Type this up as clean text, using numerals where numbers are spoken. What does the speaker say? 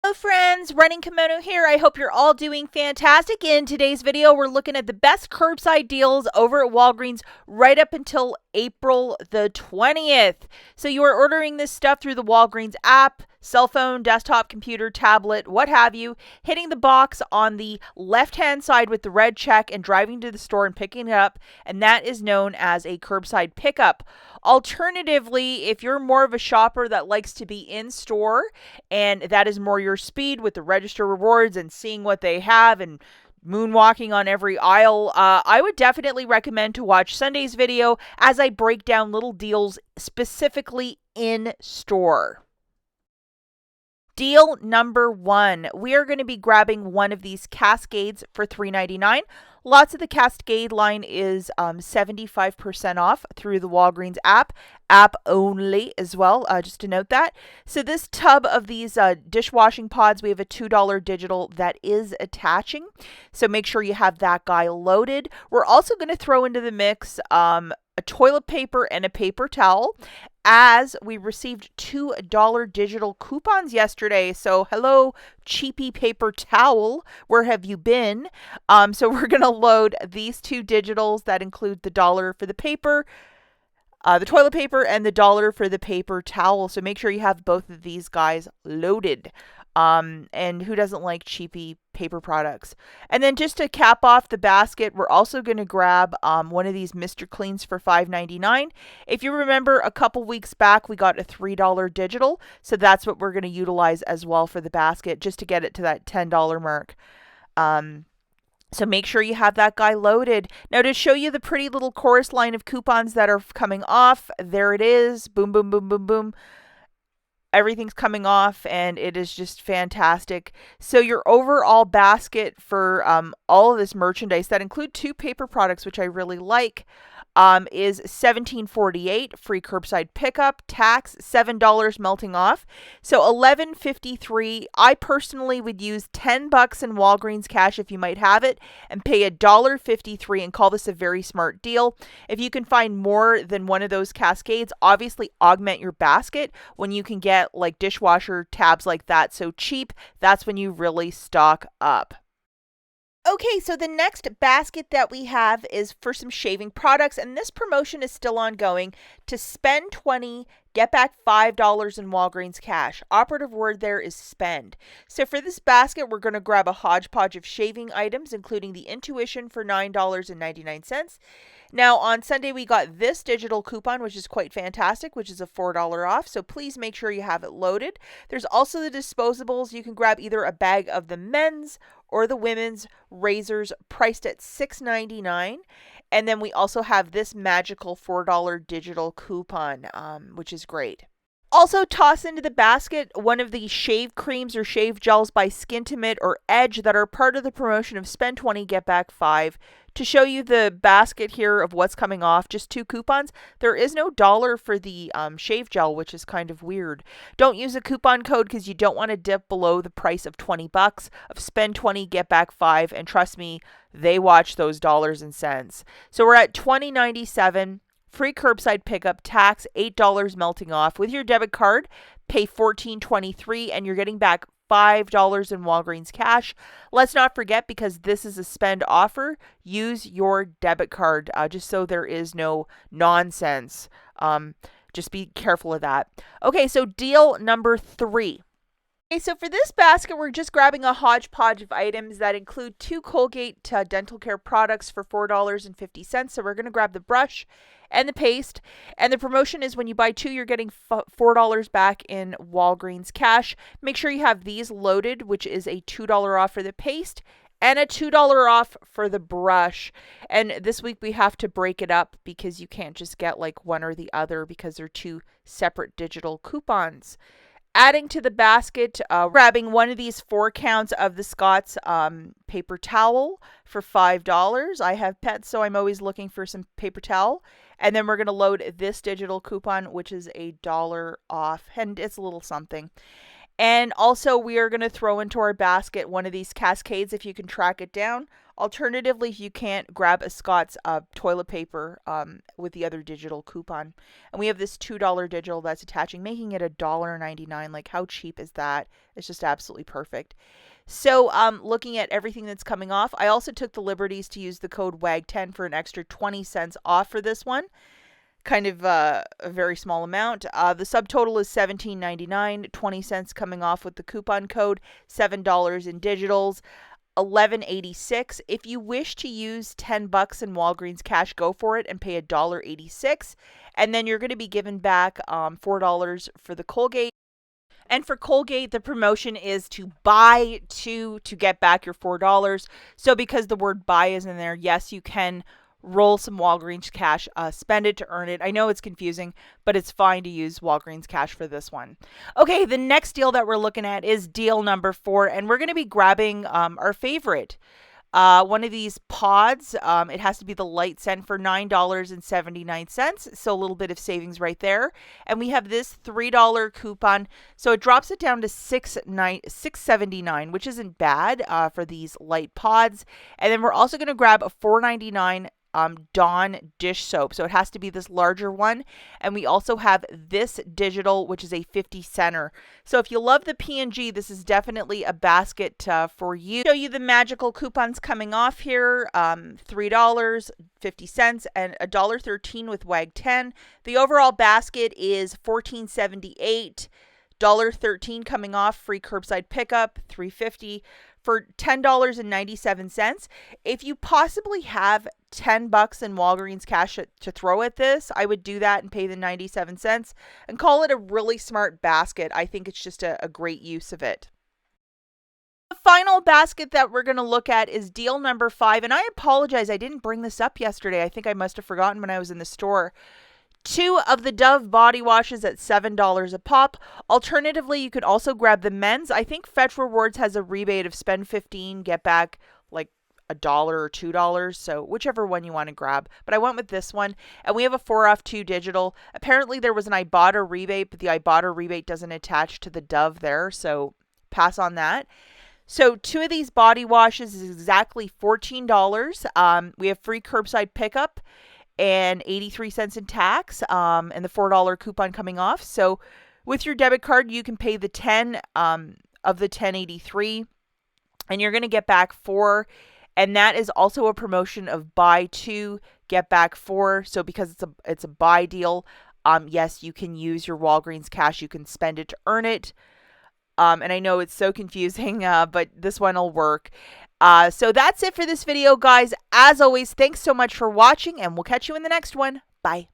Hello friends, Running Kimono here. I hope you're all doing fantastic. In today's video, we're looking at the best curbside deals over at Walgreens right up until April the 20th. So you are ordering this stuff through the Walgreens app, cell phone, desktop, computer, tablet, what have you, hitting the box on the left-hand side with the red check and driving to the store and picking it up, and that is known as a curbside pickup. Alternatively, if you're more of a shopper that likes to be in store and that is more your speed with the register rewards and seeing what they have and moonwalking on every aisle, I would definitely recommend to watch Sunday's video as I break down little deals specifically in store. Deal number one, we are going to be grabbing one of these Cascades for $3.99. Lots of the Cascade line is 75% off through the Walgreens app only as well, just to note that. So this tub of these dishwashing pods, we have a $2 digital that is attaching. So make sure you have that guy loaded. We're also going to throw into the mix a toilet paper and a paper towel, as we received $2 digital coupons yesterday. So hello, cheapy paper towel, where have you been? So we're going to load these two digitals that include the $1 for the paper, the toilet paper, and the $1 for the paper towel. So make sure you have both of these guys loaded. And who doesn't like cheapy paper products? And then just to cap off the basket, we're also going to grab one of these Mr. Cleans for $5.99. If you remember, a couple weeks back, we got a $3 digital. So that's what we're going to utilize as well for the basket, just to get it to that $10 mark. So make sure you have that guy loaded. Now, to show you the pretty little chorus line of coupons that are coming off, there it is. Boom, boom, boom, boom, boom. Everything's coming off, and it is just fantastic. So your overall basket for all of this merchandise that include two paper products, which I really like, is $17.48, free curbside pickup, tax $7 melting off. So $11.53. I personally would use $10 in Walgreens cash if you might have it, and pay $1.53 and call this a very smart deal. If you can find more than one of those Cascades, obviously augment your basket when you can get like dishwasher tabs like that so cheap. That's when you really stock up. Okay, so the next basket that we have is for some shaving products, and this promotion is still ongoing. To spend $20, get back $5 in Walgreens cash. Operative word there is spend. So for this basket, we're going to grab a hodgepodge of shaving items, including the Intuition for $9.99. Now, on Sunday, we got this digital coupon, which is quite fantastic, which is a $4 off. So please make sure you have it loaded. There's also the disposables. You can grab either a bag of the men's or the women's razors priced at $6.99. And then we also have this magical $4 digital coupon, which is great. Also, toss into the basket one of the shave creams or shave gels by Skintimate or Edge that are part of the promotion of spend $20, get back $5. To show you the basket here of what's coming off, just two coupons. There is no dollar for the shave gel, which is kind of weird. Don't use a coupon code because you don't want to dip below the price of $20 of spend $20, get back $5. And trust me, they watch those dollars and cents. So we're at $20.97. Free curbside pickup, tax $8 melting off. With your debit card, pay $14.23 and you're getting back $5 in Walgreens cash. Let's not forget, because this is a spend offer, use your debit card just so there is no nonsense. Just be careful of that. Okay, so deal number 3. Okay, so for this basket, we're just grabbing a hodgepodge of items that include two Colgate dental care products for $4.50. So we're going to grab the brush and the paste. And the promotion is when you buy two, you're getting $4 back in Walgreens cash. Make sure you have these loaded, which is a $2 off for the paste and a $2 off for the brush. And this week we have to break it up because you can't just get like one or the other because they're two separate digital coupons. Adding to the basket, grabbing one of these 4 counts of the Scott's paper towel for $5. I have pets, so I'm always looking for some paper towel. And then we're going to load this digital coupon, which is $1 off, and it's a little something. And also, we are going to throw into our basket one of these Cascades, if you can track it down. Alternatively, if you can't, grab a Scott's toilet paper with the other digital coupon. And we have this $2 digital that's attaching, making it $1.99. Like, how cheap is that? It's just absolutely perfect. So looking at everything that's coming off, I also took the liberties to use the code WAG10 for an extra 20 cents off for this one. Kind of a very small amount. The subtotal is $17.99, 20 cents coming off with the coupon code, $7 in digitals, $11.86. If you wish to use $10 in Walgreens cash, go for it and pay $1.86. And then you're going to be given back $4 for the Colgate. And for Colgate, the promotion is to buy two to get back your $4. So because the word buy is in there, yes, you can roll some Walgreens cash, spend it to earn it. I know it's confusing, but it's fine to use Walgreens cash for this one. Okay, the next deal that we're looking at is deal number 4, and we're going to be grabbing our favorite. One of these pods, it has to be the light scent for $9.79, so a little bit of savings right there. And we have this $3 coupon, so it drops it down to $6.79, which isn't bad for these light pods. And then we're also going to grab a $4.99 Dawn dish soap, so it has to be this larger one. And we also have this digital, which is a 50 center. So if you love the P&G, this is definitely a basket for you. Show you the magical coupons coming off here. $3, 50 cents, and $1.13 with WAG 10. The overall basket is $14.78. $1.13 coming off, free curbside pickup, $3.50 for $10.97. If you possibly have $10 in Walgreens cash to throw at this, I would do that and pay the 97 cents and call it a really smart basket. I think it's just a great use of it. The final basket that we're going to look at is deal number 5, and I apologize, I didn't bring this up yesterday. I think I must have forgotten when I was in the store. 2 of the Dove body washes at $7 a pop. Alternatively, you could also grab the men's. I think Fetch Rewards has a rebate of spend $15, get back like $1 or $2, so whichever one you want to grab. But I went with this one, and we have a 4 off 2 digital. Apparently there was an IBOTTA rebate, but the IBOTTA rebate doesn't attach to the Dove there, so pass on that. So 2 of these body washes is exactly $14. We have free curbside pickup and 83 cents in tax, and the $4 coupon coming off. So with your debit card, you can pay the 10 of the 1083, and you're going to get back 4. And that is also a promotion of buy 2, get back 4. So because it's a buy deal, yes, you can use your Walgreens cash. You can spend it to earn it. And I know it's so confusing, but this one will work. So that's it for this video, guys. As always, thanks so much for watching, and we'll catch you in the next one. Bye.